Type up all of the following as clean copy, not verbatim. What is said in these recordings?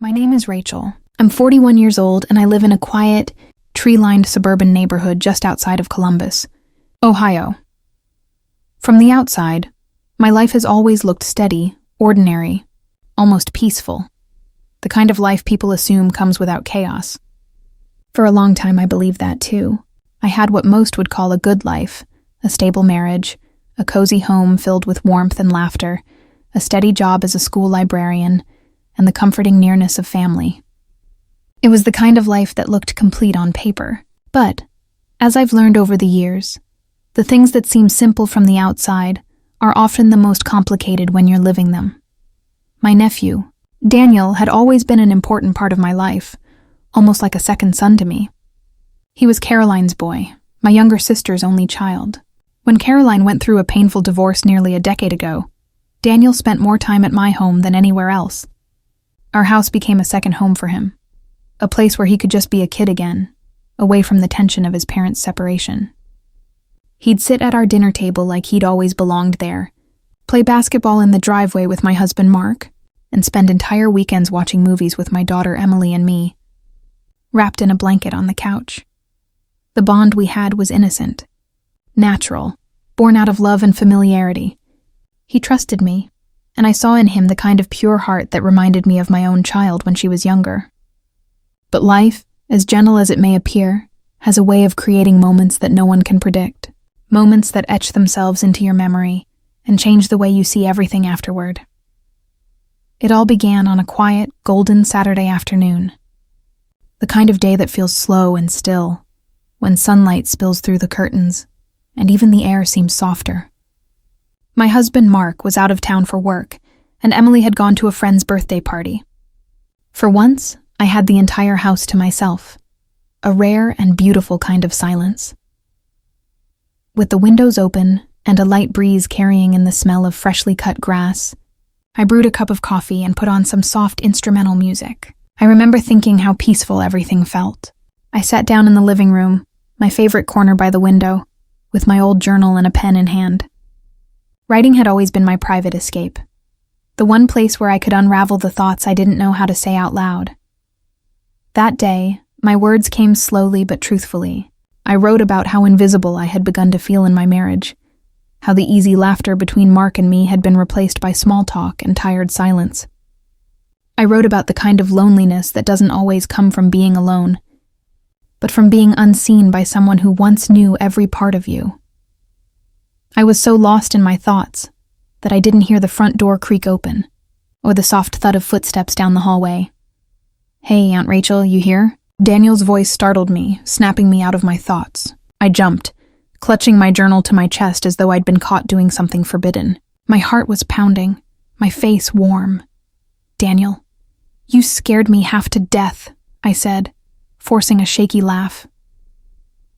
My name is Rachel. I'm 41 years old and I live in a quiet, tree-lined suburban neighborhood just outside of Columbus, Ohio. From the outside, my life has always looked steady, ordinary, almost peaceful. The kind of life people assume comes without chaos. For a long time I believed that too. I had what most would call a good life, a stable marriage, a cozy home filled with warmth and laughter, a steady job as a school librarian, and the comforting nearness of family. It was the kind of life that looked complete on paper. But, as I've learned over the years, the things that seem simple from the outside are often the most complicated when you're living them. My nephew, Daniel, had always been an important part of my life, almost like a second son to me. He was Caroline's boy, my younger sister's only child. When Caroline went through a painful divorce nearly a decade ago, Daniel spent more time at my home than anywhere else. Our house became a second home for him, a place where he could just be a kid again, away from the tension of his parents' separation. He'd sit at our dinner table like he'd always belonged there, play basketball in the driveway with my husband Mark, and spend entire weekends watching movies with my daughter Emily and me, wrapped in a blanket on the couch. The bond we had was innocent, natural, born out of love and familiarity. He trusted me, and I saw in him the kind of pure heart that reminded me of my own child when she was younger. But life, as gentle as it may appear, has a way of creating moments that no one can predict, moments that etch themselves into your memory and change the way you see everything afterward. It all began on a quiet, golden Saturday afternoon, the kind of day that feels slow and still, when sunlight spills through the curtains, and even the air seems softer. My husband Mark was out of town for work, and Emily had gone to a friend's birthday party. For once, I had the entire house to myself, a rare and beautiful kind of silence. With the windows open and a light breeze carrying in the smell of freshly cut grass, I brewed a cup of coffee and put on some soft instrumental music. I remember thinking how peaceful everything felt. I sat down in the living room, my favorite corner by the window, with my old journal and a pen in hand. Writing had always been my private escape, the one place where I could unravel the thoughts I didn't know how to say out loud. That day, my words came slowly but truthfully. I wrote about how invisible I had begun to feel in my marriage, how the easy laughter between Mark and me had been replaced by small talk and tired silence. I wrote about the kind of loneliness that doesn't always come from being alone, but from being unseen by someone who once knew every part of you. I was so lost in my thoughts that I didn't hear the front door creak open, or the soft thud of footsteps down the hallway. "Hey, Aunt Rachel, you here?" Daniel's voice startled me, snapping me out of my thoughts. I jumped, clutching my journal to my chest as though I'd been caught doing something forbidden. My heart was pounding, my face warm. "Daniel, you scared me half to death," I said, forcing a shaky laugh.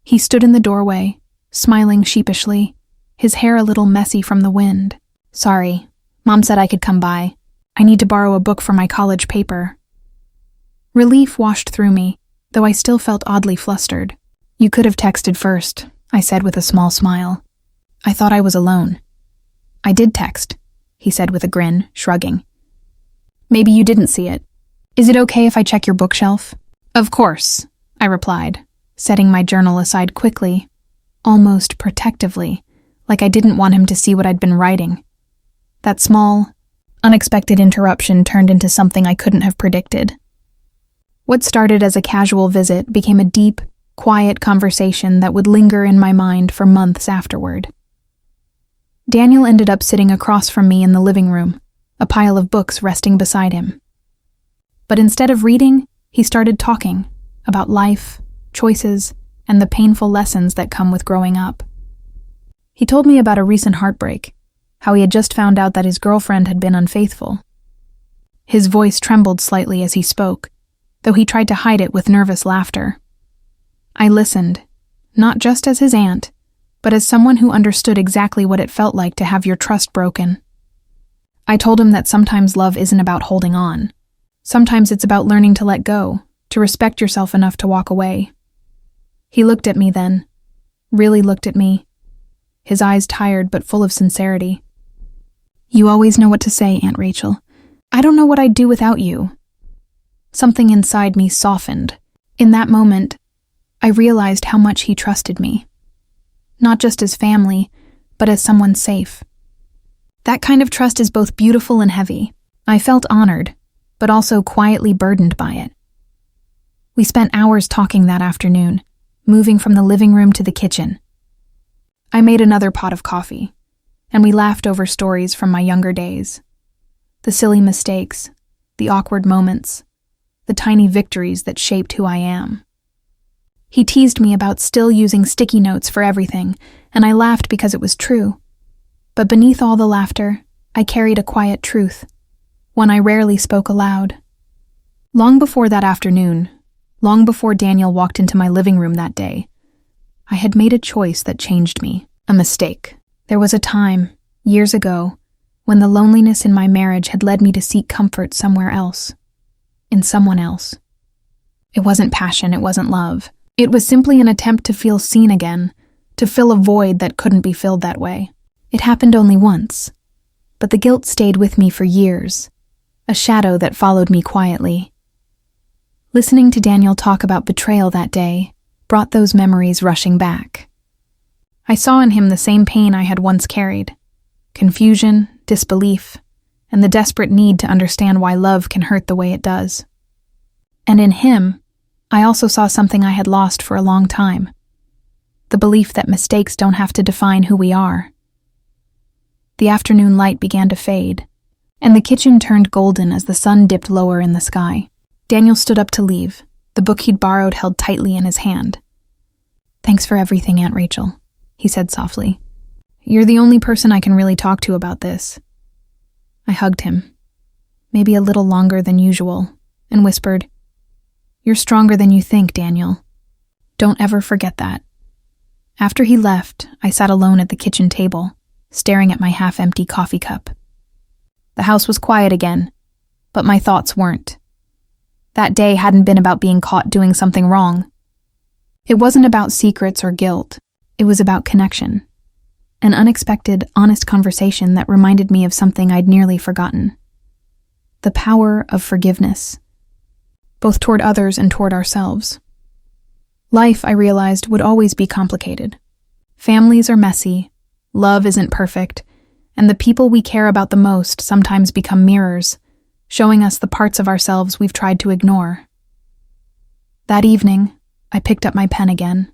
He stood in the doorway, smiling sheepishly, his hair a little messy from the wind. "Sorry, Mom said I could come by. I need to borrow a book for my college paper." Relief washed through me, though I still felt oddly flustered. "You could have texted first," I said with a small smile. "I thought I was alone." "I did text," he said with a grin, shrugging. "Maybe you didn't see it. Is it okay if I check your bookshelf?" "Of course," I replied, setting my journal aside quickly, almost protectively, like I didn't want him to see what I'd been writing. That small, unexpected interruption turned into something I couldn't have predicted. What started as a casual visit became a deep, quiet conversation that would linger in my mind for months afterward. Daniel ended up sitting across from me in the living room, a pile of books resting beside him. But instead of reading, he started talking about life, choices, and the painful lessons that come with growing up. He told me about a recent heartbreak, how he had just found out that his girlfriend had been unfaithful. His voice trembled slightly as he spoke, though he tried to hide it with nervous laughter. I listened, not just as his aunt, but as someone who understood exactly what it felt like to have your trust broken. I told him that sometimes love isn't about holding on. Sometimes it's about learning to let go, to respect yourself enough to walk away. He looked at me then, really looked at me, his eyes tired but full of sincerity. "You always know what to say, Aunt Rachel. I don't know what I'd do without you." Something inside me softened. In that moment, I realized how much he trusted me. Not just as family, but as someone safe. That kind of trust is both beautiful and heavy. I felt honored, but also quietly burdened by it. We spent hours talking that afternoon, moving from the living room to the kitchen. I made another pot of coffee, and we laughed over stories from my younger days. The silly mistakes, the awkward moments, the tiny victories that shaped who I am. He teased me about still using sticky notes for everything, and I laughed because it was true. But beneath all the laughter, I carried a quiet truth, one I rarely spoke aloud. Long before that afternoon, long before Daniel walked into my living room that day, I had made a choice that changed me, a mistake. There was a time, years ago, when the loneliness in my marriage had led me to seek comfort somewhere else, in someone else. It wasn't passion, it wasn't love. It was simply an attempt to feel seen again, to fill a void that couldn't be filled that way. It happened only once, but the guilt stayed with me for years, a shadow that followed me quietly. Listening to Daniel talk about betrayal that day brought those memories rushing back. I saw in him the same pain I had once carried: confusion, disbelief, and the desperate need to understand why love can hurt the way it does. And in him, I also saw something I had lost for a long time: the belief that mistakes don't have to define who we are. The afternoon light began to fade, and the kitchen turned golden as the sun dipped lower in the sky. Daniel stood up to leave, the book he'd borrowed held tightly in his hand. "Thanks for everything, Aunt Rachel," he said softly. "You're the only person I can really talk to about this." I hugged him, maybe a little longer than usual, and whispered, "You're stronger than you think, Daniel. Don't ever forget that." After he left, I sat alone at the kitchen table, staring at my half-empty coffee cup. The house was quiet again, but my thoughts weren't. That day hadn't been about being caught doing something wrong. It wasn't about secrets or guilt. It was about connection. An unexpected, honest conversation that reminded me of something I'd nearly forgotten: the power of forgiveness, both toward others and toward ourselves. Life, I realized, would always be complicated. Families are messy, love isn't perfect, and the people we care about the most sometimes become mirrors, showing us the parts of ourselves we've tried to ignore. That evening, I picked up my pen again.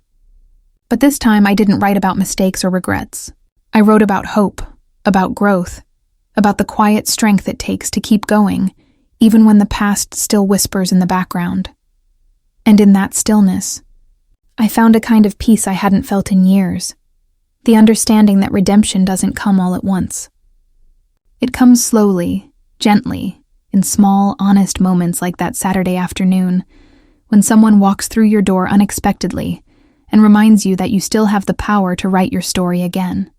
But this time I didn't write about mistakes or regrets. I wrote about hope, about growth, about the quiet strength it takes to keep going, even when the past still whispers in the background. And in that stillness, I found a kind of peace I hadn't felt in years, the understanding that redemption doesn't come all at once. It comes slowly, gently, in small, honest moments like that Saturday afternoon, when someone walks through your door unexpectedly and reminds you that you still have the power to write your story again.